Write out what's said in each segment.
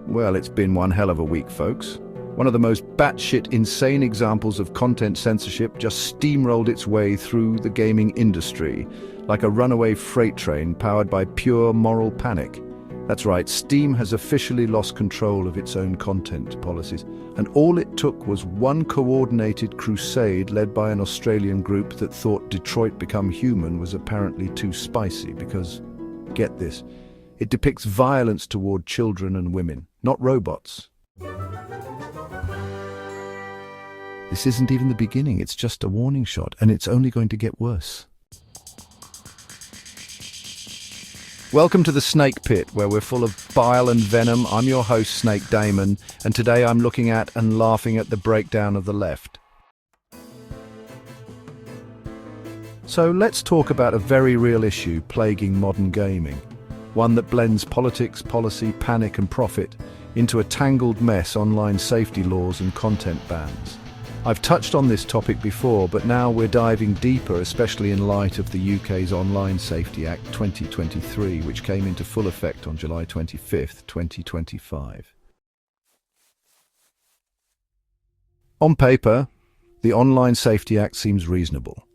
Well, it's been one hell of a week, folks. One of the most batshit insane examples of content censorship just steamrolled its way through the gaming industry, like a runaway freight train powered by pure moral panic. That's right, Steam has officially lost control of its own content policies, and all it took was one coordinated crusade led by an Australian group that thought Detroit Become Human was apparently too spicy because, get this, it depicts violence toward children and women, not robots. This isn't even the beginning, it's just a warning shot, and it's only going to get worse. Welcome to the Snake Pit, where we're full of bile and venom. I'm your host, Snake Daemon, and today I'm looking at and laughing at the breakdown of the left. So let's talk about a very real issue plaguing modern gaming. One that blends politics, policy, panic and profit into a tangled mess: online safety laws and content bans. I've touched on this topic before, but now we're diving deeper, especially in light of the UK's Online Safety Act 2023, which came into full effect on July 25th, 2025. On paper, the Online Safety Act seems reasonable,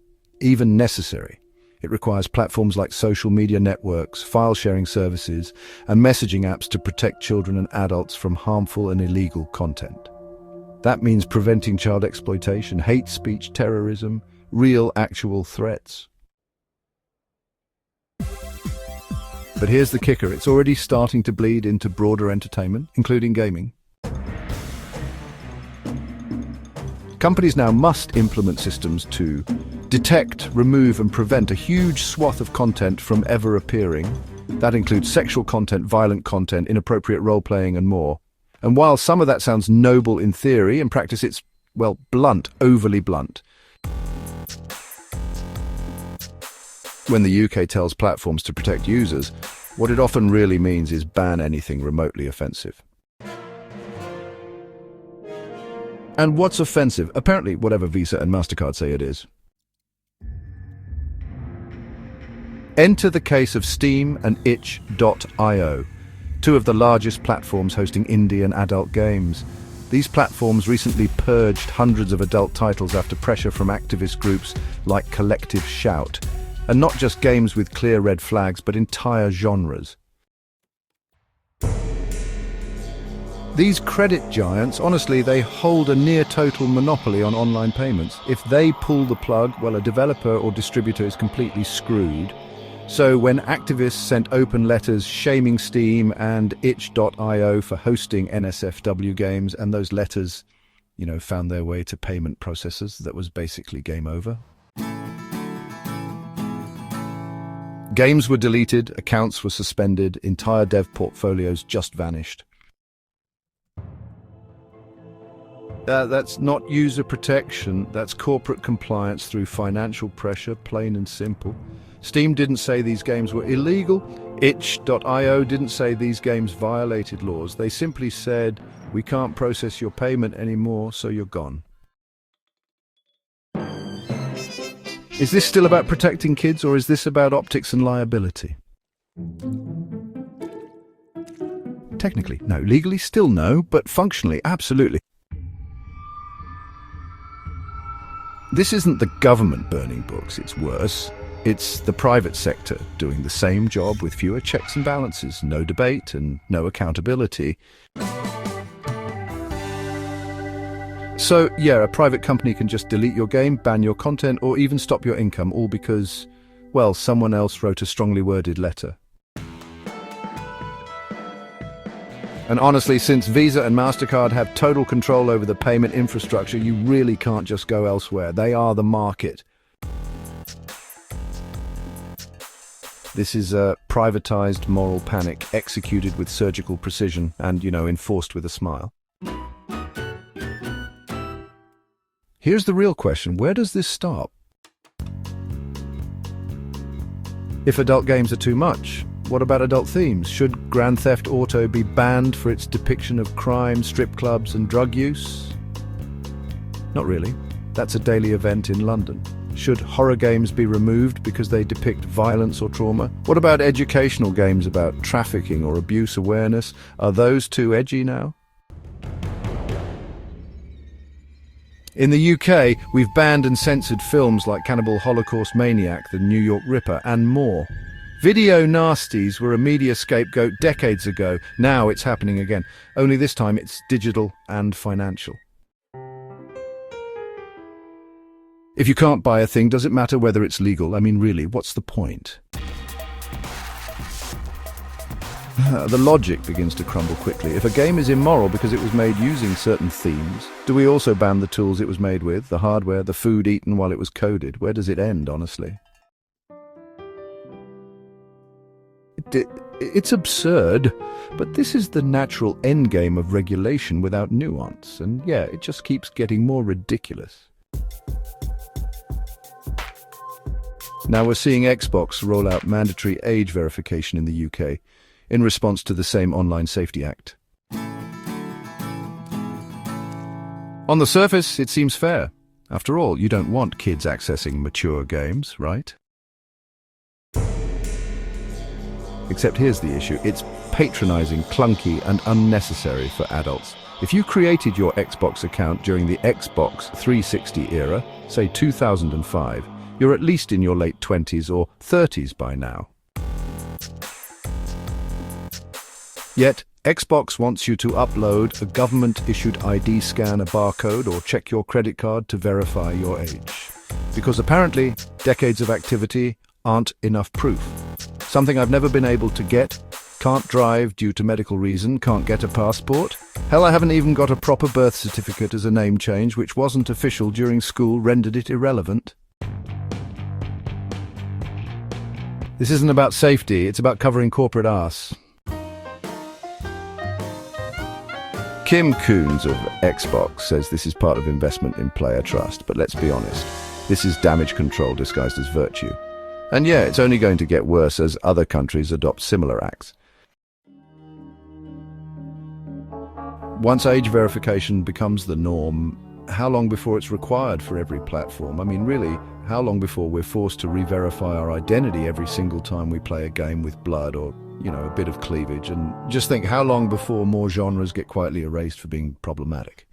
even necessary. It requires platforms like social media networks, file-sharing services, and messaging apps to protect children and adults from harmful and illegal content. That means preventing child exploitation, hate speech, terrorism, real, actual threats. But here's the kicker, it's already starting to bleed into broader entertainment, including gaming. Companies now must implement systems to detect, remove, and prevent a huge swath of content from ever appearing. That includes sexual content, violent content, inappropriate role-playing, and more. And while some of that sounds noble in theory, in practice it's, well, blunt, overly blunt. When the UK tells platforms to protect users, what it often really means is ban anything remotely offensive. And what's offensive? Apparently whatever Visa and Mastercard say it is. Enter the case of Steam and itch.io. Two of the largest platforms hosting indie and adult games. These platforms recently purged hundreds of adult titles after pressure from activist groups like Collective Shout. And not just games with clear red flags, but entire genres. These credit giants, honestly, they hold a near-total monopoly on online payments. If they pull the plug, well, a developer or distributor is completely screwed. So when activists sent open letters shaming Steam and itch.io for hosting NSFW games, and those letters, found their way to payment processors, that was basically game over. Games were deleted, accounts were suspended, entire dev portfolios just vanished. That's not user protection, that's corporate compliance through financial pressure, plain and simple. Steam didn't say these games were illegal. Itch.io didn't say these games violated laws. They simply said, we can't process your payment anymore, so you're gone. Is this still about protecting kids, or is this about optics and liability? Technically, no. Legally, still no, but functionally, absolutely. This isn't the government burning books, it's worse. It's the private sector doing the same job with fewer checks and balances, no debate and no accountability. So, yeah, a private company can just delete your game, ban your content, or even stop your income, all because, well, someone else wrote a strongly worded letter. And honestly, since Visa and Mastercard have total control over the payment infrastructure, you really can't just go elsewhere. They are the market. This is a privatized moral panic, executed with surgical precision and, enforced with a smile. Here's the real question, where does this stop? If adult games are too much, what about adult themes? Should Grand Theft Auto be banned for its depiction of crime, strip clubs and drug use? Not really. That's a daily event in London. Should horror games be removed because they depict violence or trauma? What about educational games about trafficking or abuse awareness? Are those too edgy now? In the UK, we've banned and censored films like Cannibal Holocaust Maniac, The New York Ripper, and more. Video nasties were a media scapegoat decades ago. Now it's happening again. Only this time it's digital and financial. If you can't buy a thing, does it matter whether it's legal? I mean, really, what's the point? The logic begins to crumble quickly. If a game is immoral because it was made using certain themes, do we also ban the tools it was made with, the hardware, the food eaten while it was coded? Where does it end, honestly? It's absurd, but this is the natural endgame of regulation without nuance, and yeah, it just keeps getting more ridiculous. Now we're seeing Xbox roll out mandatory age verification in the UK, in response to the same Online Safety Act. On the surface, it seems fair. After all, you don't want kids accessing mature games, right? Except here's the issue. It's patronizing, clunky, and unnecessary for adults. If you created your Xbox account during the Xbox 360 era, say 2005, you're at least in your late 20s or 30s by now. Yet, Xbox wants you to upload a government-issued ID scan, a barcode, or check your credit card to verify your age. Because apparently, decades of activity aren't enough proof. Something I've never been able to get, can't drive due to medical reason, can't get a passport. Hell, I haven't even got a proper birth certificate as a name change, which wasn't official during school, rendered it irrelevant. This isn't about safety, it's about covering corporate arse. Kim Coons of Xbox says this is part of investment in player trust, but let's be honest, this is damage control disguised as virtue. And yeah, it's only going to get worse as other countries adopt similar acts. Once age verification becomes the norm, how long before it's required for every platform? I mean, really, how long before we're forced to re-verify our identity every single time we play a game with blood or, a bit of cleavage? And just think, how long before more genres get quietly erased for being problematic?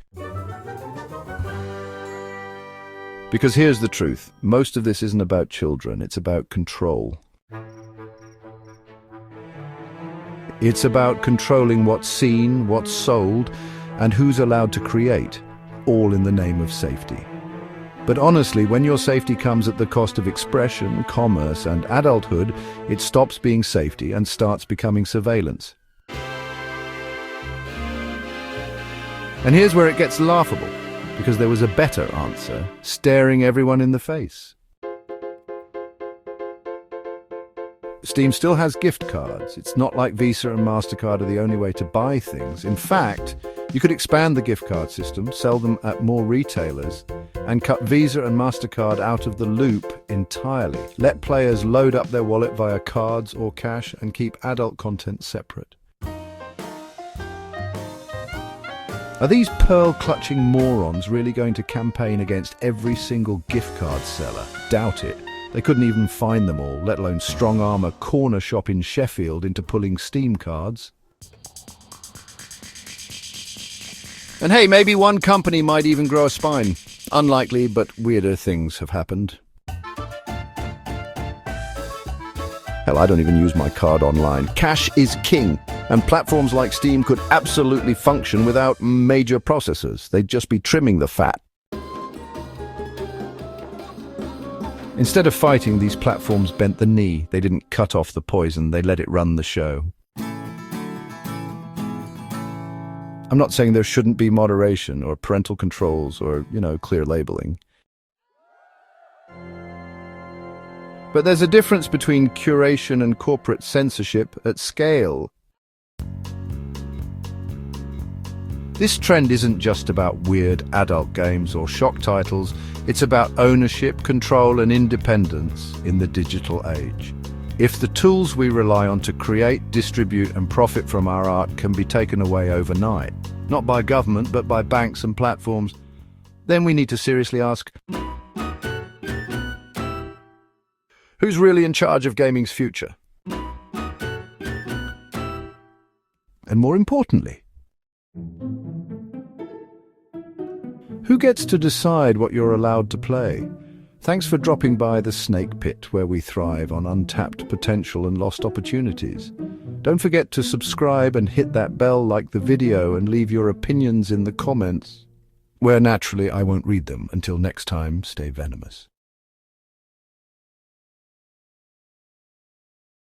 Because here's the truth. Most of this isn't about children. It's about control. It's about controlling what's seen, what's sold, and who's allowed to create, all in the name of safety. But honestly, when your safety comes at the cost of expression, commerce, and adulthood, it stops being safety and starts becoming surveillance. And here's where it gets laughable, because there was a better answer, staring everyone in the face. Steam still has gift cards. It's not like Visa and Mastercard are the only way to buy things. In fact, you could expand the gift card system, sell them at more retailers, and cut Visa and Mastercard out of the loop entirely. Let players load up their wallet via cards or cash and keep adult content separate. Are these pearl-clutching morons really going to campaign against every single gift card seller? Doubt it. They couldn't even find them all, let alone strong-arm a corner shop in Sheffield into pulling Steam cards. And hey, maybe one company might even grow a spine. Unlikely, but weirder things have happened. Hell, I don't even use my card online. Cash is king, and platforms like Steam could absolutely function without major processors. They'd just be trimming the fat. Instead of fighting, these platforms bent the knee. They didn't cut off the poison, they let it run the show. I'm not saying there shouldn't be moderation or parental controls or, clear labeling. But there's a difference between curation and corporate censorship at scale. This trend isn't just about weird adult games or shock titles, it's about ownership, control, and independence in the digital age. If the tools we rely on to create, distribute, and profit from our art can be taken away overnight, not by government, but by banks and platforms, then we need to seriously ask, Who's really in charge of gaming's future? And more importantly, who gets to decide what you're allowed to play? Thanks for dropping by the snake pit, where we thrive on untapped potential and lost opportunities. Don't forget to subscribe and hit that bell, like the video, and leave your opinions in the comments, where naturally I won't read them. Until next time, stay venomous.